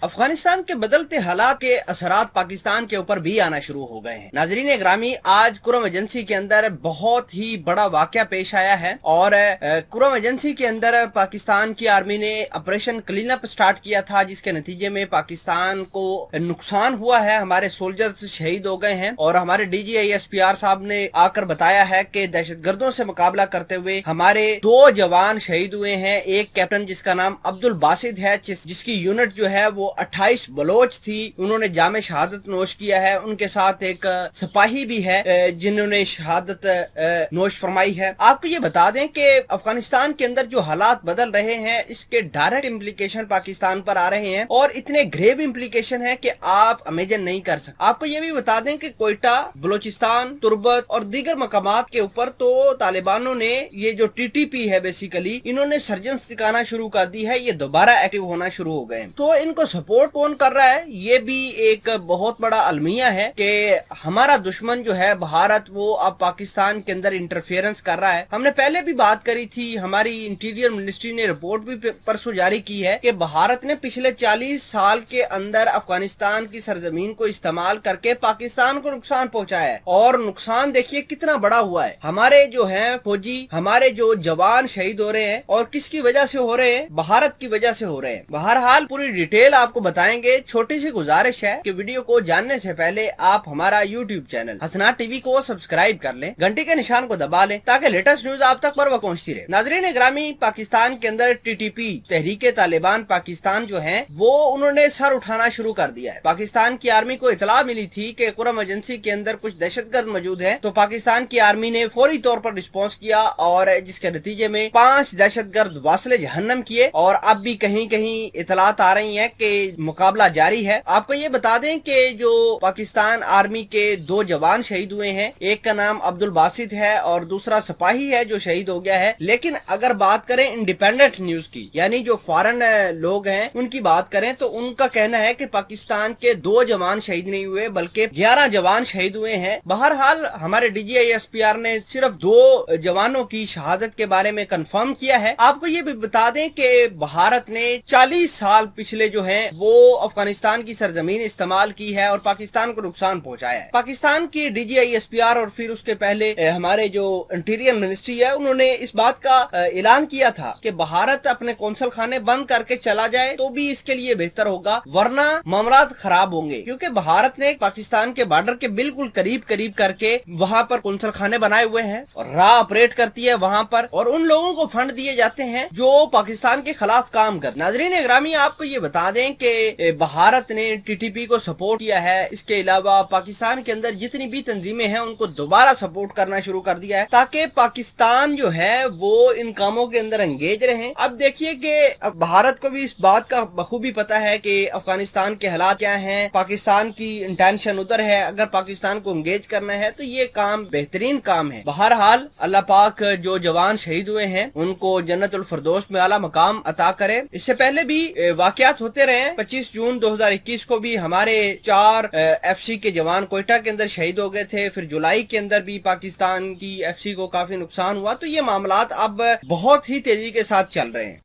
अफगानिस्तान के बदलते हालात के असरात पाकिस्तान के ऊपर भी आना शुरू हो गए हैं। नाजरीन ग्रामी, आज कुरम एजेंसी के अंदर बहुत ही बड़ा वाकया पेश आया है और कुरम एजेंसी के अंदर पाकिस्तान की आर्मी ने ऑपरेशन क्लीन अप स्टार्ट किया था, जिसके नतीजे में पाकिस्तान को नुकसान हुआ है। हमारे सोल्जर्स शहीद हो गए हैं और हमारे DGISPR साहब ने आकर बताया है कि दहशतगर्दों से मुकाबला करते हुए हमारे 2 जवान शहीद हुए हैं। एक कैप्टन जिसका नाम अब्दुल बासित है, जिसकी यूनिट जो है वो 28 बलोच थी, उन्होंने जामे शहादत नोश किया है। उनके साथ एक सिपाही भी है जिन्होंने शहादत नोश फरमाई है। आपको ये बता दें कि अफगानिस्तान के अंदर जो हालात बदल रहे हैं, इसके डायरेक्ट इम्प्लीकेशन पाकिस्तान पर आ रहे हैं और इतने ग्रेव इम्प्लीकेशन है कि आप इमेजिन नहीं कर सकते। आपको ये भी बता दें कि कोयटा, बलोचिस्तान, तुर्बत और दीगर मकामात के ऊपर तो तालिबानों ने ये जो TTP है बेसिकली इन्होंने सर्जन्स दिखाना शुरू कर दी है, ये दोबारा एक्टिव होना शुरू हो गए। तो इनको सपोर्ट कौन कर रहा है, ये भी एक बहुत बड़ा अलमिया है कि हमारा दुश्मन जो है भारत, वो अब पाकिस्तान के अंदर इंटरफेरेंस कर रहा है। हमने पहले भी बात करी थी, हमारी इंटीरियर मिनिस्ट्री ने रिपोर्ट भी परसों जारी की है कि भारत ने पिछले 40 साल के अंदर अफगानिस्तान की सरजमीन को इस्तेमाल करके पाकिस्तान को नुकसान पहुंचाया है और नुकसान देखिए कितना बड़ा हुआ है। हमारे जो है फौजी, हमारे जो जवान शहीद हो रहे हैं और किसकी वजह से हो रहे हैं, भारत की वजह से हो रहे हैं। बहरहाल पूरी डिटेल आपको बताएंगे। छोटी सी गुजारिश है कि वीडियो को जानने से पहले आप हमारा YouTube चैनल हसनात टीवी को सब्सक्राइब कर लें, घंटी के निशान को दबा लें ताकि लेटेस्ट न्यूज आप तक बर वक्त पहुंचती रहे। नाजरीन ग्रामी, पाकिस्तान के अंदर TTP तहरीके तालिबान पाकिस्तान जो है वो उन्होंने सर उठाना शुरू कर दिया है। पाकिस्तान की आर्मी को इतला मिली थी कि कुरम एजेंसी के अंदर कुछ दहशतगर्द मौजूद है, तो पाकिस्तान की आर्मी ने फौरी तौर पर रिस्पॉन्स किया और जिसके नतीजे में 5 दहशतगर्द वासले जहन्नम किए और अब भी कहीं कहीं इतलात आ रही है कि मुकाबला जारी है। आपको ये बता दें कि जो पाकिस्तान आर्मी के 2 जवान शहीद हुए हैं, एक का नाम अब्दुल बासित है और दूसरा सिपाही है जो शहीद हो गया है। लेकिन अगर बात करें इंडिपेंडेंट न्यूज की, यानी जो फॉरेन लोग हैं उनकी बात करें, तो उनका कहना है कि पाकिस्तान के 2 जवान शहीद नहीं हुए बल्कि 11 जवान शहीद हुए हैं। बहरहाल हमारे DGISPR ने सिर्फ 2 जवानों की शहादत के बारे में कंफर्म किया है। आपको ये भी बता दें कि भारत ने 40 साल पिछले जो है वो अफगानिस्तान की सरजमीन इस्तेमाल की है और पाकिस्तान को नुकसान पहुंचाया है। पाकिस्तान की DGISPR और फिर उसके पहले हमारे जो इंटीरियर मिनिस्ट्री है उन्होंने इस बात का ऐलान किया था कि भारत अपने कौंसल खाने बंद करके चला जाए तो भी इसके लिए बेहतर होगा, वरना मामलात खराब होंगे, क्योंकि भारत ने पाकिस्तान के बॉर्डर के बिल्कुल करीब करीब करके वहाँ पर कौंसल खाने बनाए हुए हैं और राह ऑपरेट करती है वहाँ पर, और उन लोगों को फंड दिए जाते हैं जो पाकिस्तान के खिलाफ काम कर। नाजरीन ग्रामी, आपको ये बता दें कि भारत ने TTP को सपोर्ट किया है। इसके अलावा पाकिस्तान के अंदर जितनी भी तंजीमें हैं उनको दोबारा सपोर्ट करना शुरू कर दिया है ताकि पाकिस्तान जो है वो इन कामों के अंदर एंगेज रहे। अब देखिए कि भारत को भी इस बात का बखूबी पता है कि अफगानिस्तान के हालात क्या हैं, पाकिस्तान की इंटेंशन उधर है। अगर पाकिस्तान को एंगेज करना है तो ये काम बेहतरीन काम है। बहरहाल अल्लाह पाक जो जवान शहीद हुए हैं उनको जन्नतुल फिरदौस में आला मकाम अता करे। इससे पहले भी वाकयात होते रहे। 25 जून 2021 को भी हमारे 4 FC के जवान कोयटा के अंदर शहीद हो गए थे। फिर जुलाई के अंदर भी पाकिस्तान की FC को काफी नुकसान हुआ। तो ये मामलात अब बहुत ही तेजी के साथ चल रहे हैं।